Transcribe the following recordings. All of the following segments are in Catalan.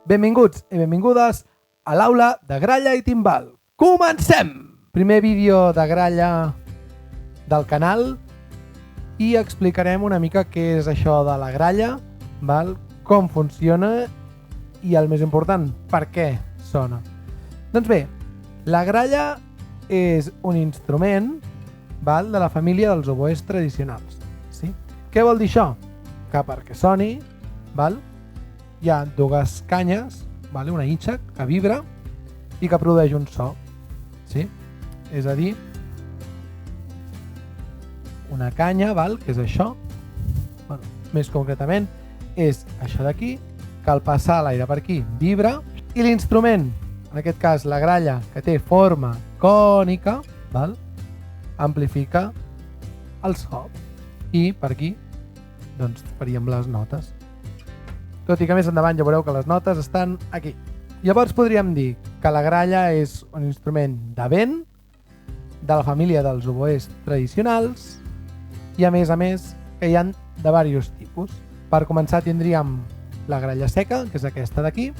Benvinguts i benvingudes a l'aula de gralla i timbal. Comencem! Primer vídeo de gralla del canal i explicarem una mica què és això de la gralla, val? Com funciona i el més important, per què sona. Doncs bé, la gralla és un instrument, val, de la família dels oboès tradicionals. Sí? Què vol dir això? Que perquè soni, val, hi ha dues canyes, val, una itxa que vibra i que produeix un so. Sí? És a dir, una canya, val, que és això, bueno, més concretament, és això d'aquí, que al passar l'aire per aquí vibra, i l'instrument, en aquest cas la gralla, que té forma cònica, val, amplifica el so. I per aquí doncs faríem les notes. Tot i que més endavant ja veureu que les notes estan aquí. Llavors podríem dir que la gralla és un instrument de vent, de la família dels oboès tradicionals, i a més que hi ha de diversos tipus. Per començar tindríem la gralla seca, que és aquesta d'aquí.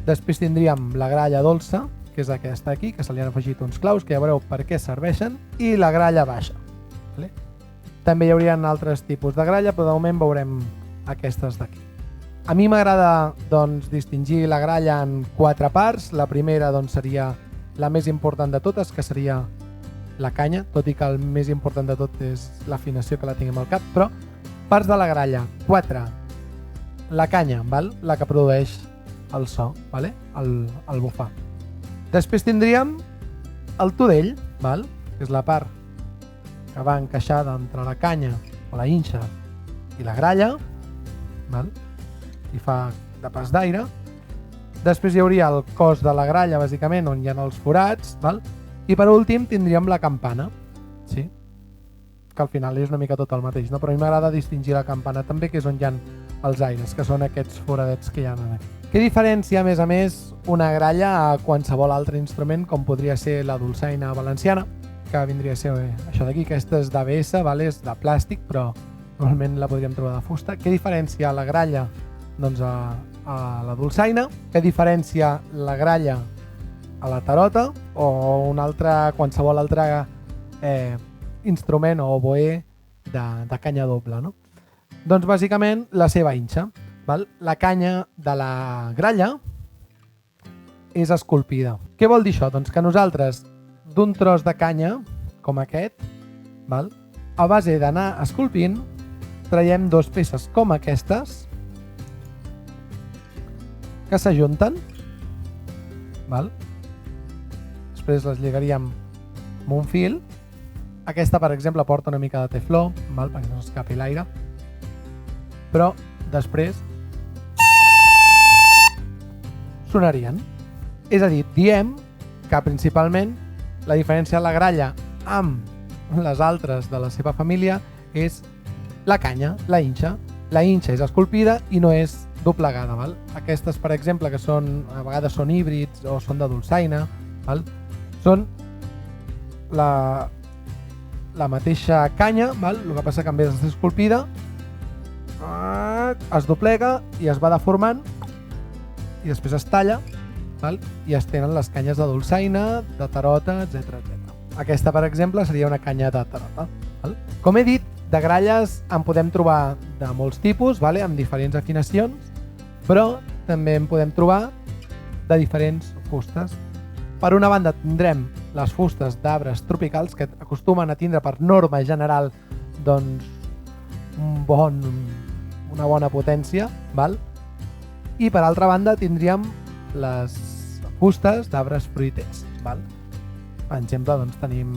Després tindríem la gralla dolça, que és aquesta d'aquí, que se li han afegit uns claus, que ja veureu per què serveixen, i la gralla baixa. Vale? També hi haurien altres tipus de gralla, però de moment veurem aquestes d'aquí. A mi m'agrada doncs, distingir la gralla en 4 parts. La primera doncs, seria la més important de totes, que seria la canya, tot i que el més important de tot és l'afinació, que la tinguem al cap, però parts de la gralla, 4. La canya, val? La que produeix el so, vale? el bufar. Després tindríem el tudell, val? Que és la part que va encaixada entre la canya o la inxa i la gralla, val? I fa de pas d'aire. Després hi hauria el cos de la gralla, bàsicament, on hi ha els forats, val? I per últim tindríem la campana, sí? Que al final és una mica tot el mateix, no? Però a mi m'agrada distingir la campana també, que és on hi ha els aires, que són aquests foradets que hi ha aquí. Què diferencia, a més, una gralla a qualsevol altre instrument, com podria ser la dolçaina valenciana, que vindria a ser això d'aquí, aquesta és d'ABS, vale? És de plàstic, però normalment la podríem trobar de fusta. Què diferencia la gralla doncs, a la dolçaina? Què diferencia la gralla a la tarota o qualsevol altre instrument o oboè de canya doble, no? Doncs bàsicament la seva inxa, val? La canya de la gralla és esculpida. Què vol dir això? Doncs que nosaltres d'un tros de canya com aquest, val? A base d'anar esculpint traiem 2 peces com aquestes que s'ajunten, val? Després les lligaríem amb un fil. Aquesta, per exemple, porta una mica de tefló, val? Perquè no s'escapi l'aire, però després sonarien. És a dir, diem que principalment la diferència de la gralla amb les altres de la seva família és la canya, la inxa. La inxa és esculpida i no és doblegada, val? Aquestes, per exemple, que a vegades són híbrids o són de dolçaina, val? Són la mateixa canya, val? El que passa que en vez de ser esculpida es doblega i es va deformant i després es talla, val? I es tenen les canyes de dolçaina, de tarota, etc. Aquesta, per exemple, seria una canya de tarota, val? Com he dit, de gralles en podem trobar de molts tipus, vale? Amb diferents afinacions, però també en podem trobar de diferents fustes. Per una banda tindrem les fustes d'arbres tropicals, que acostumen a tindre per norma general doncs, una bona potència, val? I per altra banda tindríem les fustes d'arbres fruiters, val? Per exemple, doncs, tenim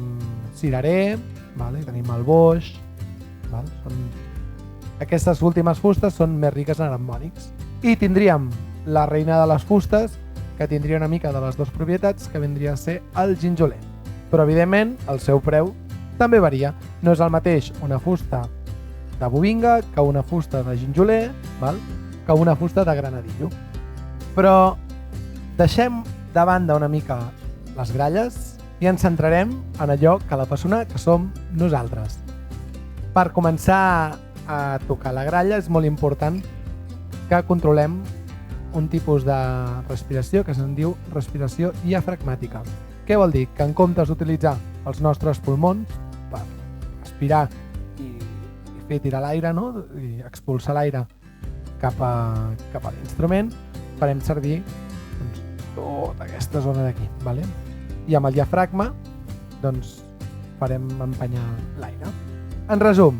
cirerer, vale? Tenim el boix, val? Aquestes últimes fustes són més riques en harmònics. I tindríem la reina de les fustes, que tindria una mica de les dues propietats, que vindria a ser el ginjoler. Però, evidentment, el seu preu també varia. No és el mateix una fusta de bobinga que una fusta de ginjoler, val? Que una fusta de granadillo. Però deixem de banda una mica les gralles i ens centrarem en allò que l'apassiona, que som nosaltres. Per començar a tocar la gralla és molt important que controlem un tipus de respiració que se'n diu respiració diafragmàtica. Què vol dir? Que en comptes d'utilitzar els nostres pulmons per respirar i fer tirar l'aire, no? I expulsar l'aire cap a l'instrument, farem servir doncs, tota aquesta zona d'aquí. Vale? I amb el diafragma doncs, farem empenyar l'aire. En resum,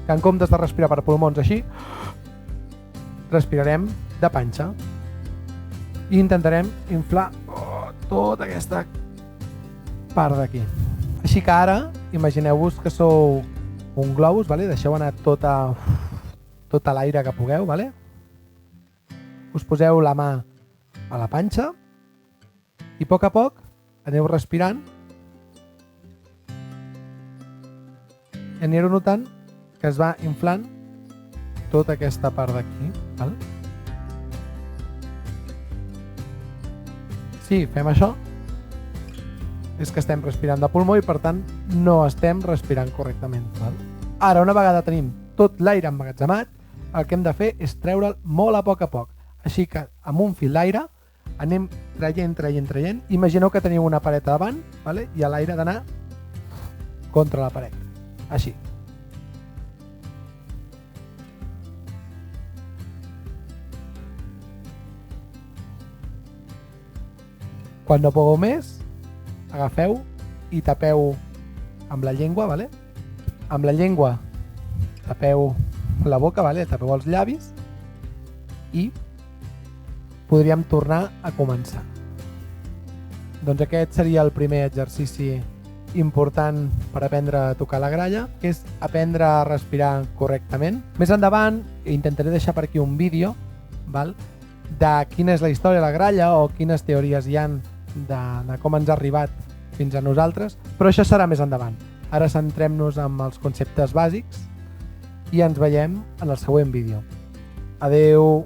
que en comptes de respirar per pulmons així, respirarem de panxa i intentarem inflar tota aquesta part d'aquí. Així que ara, imagineu-vos que sou un globus, vale? Deixeu anar tota l'aire que pugueu, vale? Us poseu la mà a la panxa i a poc aneu respirant i anireu notant que es va inflant tota aquesta part d'aquí, val? Si fem això, és que estem respirant de pulmó i per tant no estem respirant correctament, val? Ara, una vegada tenim tot l'aire emmagatzemat, el que hem de fer és treure'l molt a poc. Així que amb un fil d'aire anem traient. Imagineu que teniu una paret davant, vale? I l'aire ha d'anar contra la paret. Així. Quan no pugueu més, agafeu i tapeu amb la llengua, vale? Amb la llengua tapeu la boca, vale? Tapeu els llavis i podríem tornar a començar. Doncs aquest seria el primer exercici important per aprendre a tocar la gralla, que és aprendre a respirar correctament. Més endavant intentaré deixar per aquí un vídeo, val? De quina és la història de la gralla o quines teories hi han de com ens ha arribat fins a nosaltres, però això serà més endavant. Ara centrem-nos en els conceptes bàsics i ens veiem en el següent vídeo. Adeu!